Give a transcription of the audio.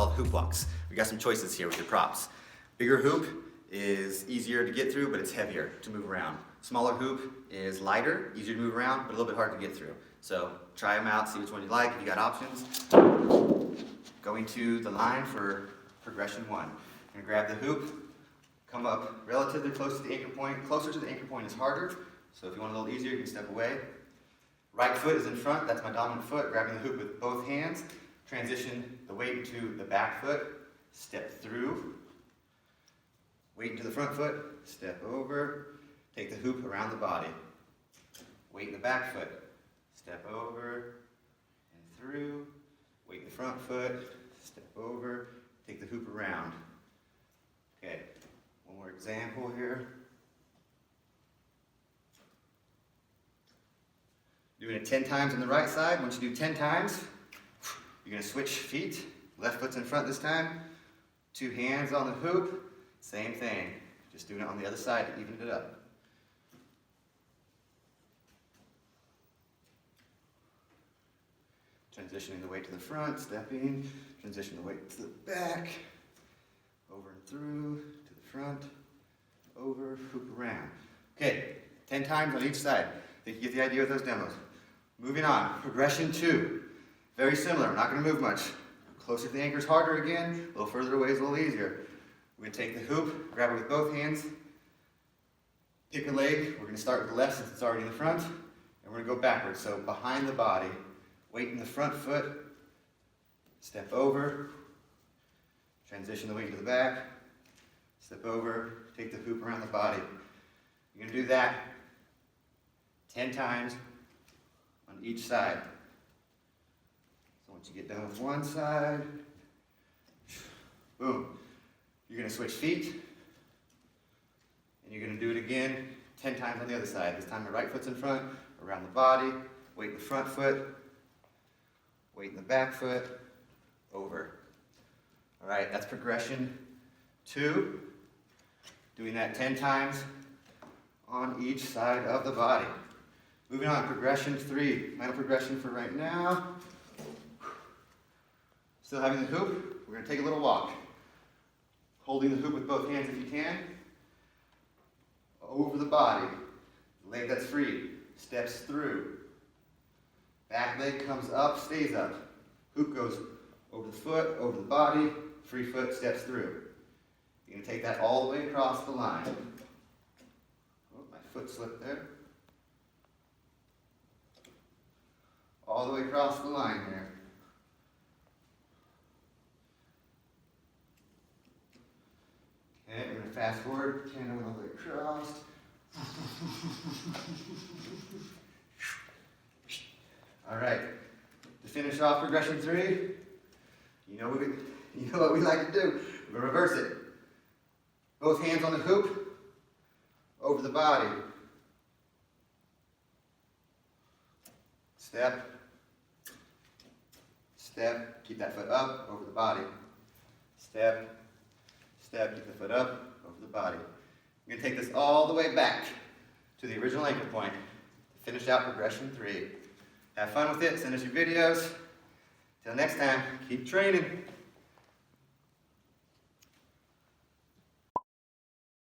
called hoop walks. We got some choices here with your props. Bigger hoop is easier to get through, but it's heavier to move around. Smaller hoop is lighter, easier to move around, but a little bit hard to get through. So try them out, see which one you like. If you got options, going to the line for progression 1. You're gonna grab the hoop, come up relatively close to the anchor point. Closer to the anchor point is harder, so if you want a little easier, you can step away. Right foot is in front, that's my dominant foot. Grabbing the hoop with both hands, transition the weight into the back foot, step through, weight into the front foot, step over, take the hoop around the body. Weight in the back foot, step over and through, weight in the front foot, step over, take the hoop around. Okay, one more example here. Doing it 10 times on the right side. Once you do 10 times, you're going to switch feet. Left foot's in front this time. 2 hands on the hoop. Same thing. Just doing it on the other side to even it up. Transitioning the weight to the front, stepping. Transition the weight to the back. Over and through, to the front, over, hoop around. Okay, 10 times on each side. I think you get the idea with those demos. Moving on, progression 2. Very similar, not going to move much. Closer to the anchor is harder again, a little further away is a little easier. We're going to take the hoop, grab it with both hands, pick a leg. We're going to start with the left since it's already in the front, and we're going to go backwards. So behind the body, weight in the front foot, step over, transition the weight to the back, step over, take the hoop around the body. You're going to do that 10 times on each side. So once you get done with one side, boom, you're going to switch feet, and you're going to do it again 10 times on the other side. This time the right foot's in front, around the body, weight in the front foot, weight in the back foot, over. All right, that's progression 2. Doing that 10 times on each side of the body. Moving on, progression 3. Final progression for right now. Still having the hoop, we're going to take a little walk. Holding the hoop with both hands if you can. Over the body. Leg that's free. Steps through. Back leg comes up, stays up. Hoop goes over the foot, over the body. Free foot steps through. You're going to take that all the way across the line. Oh, my foot slipped there. All the way across the line here. Okay, we're going to fast forward, tandem all the way across. All right, to finish off progression 3, you know what we like to do. We're going to reverse it. Both hands on the hoop, over the body. Step, step, keep that foot up, over the body. Step, step, keep the foot up, over the body. You're going to take this all the way back to the original anchor point to finish out progression 3. Have fun with it, send us your videos. Till next time, keep training.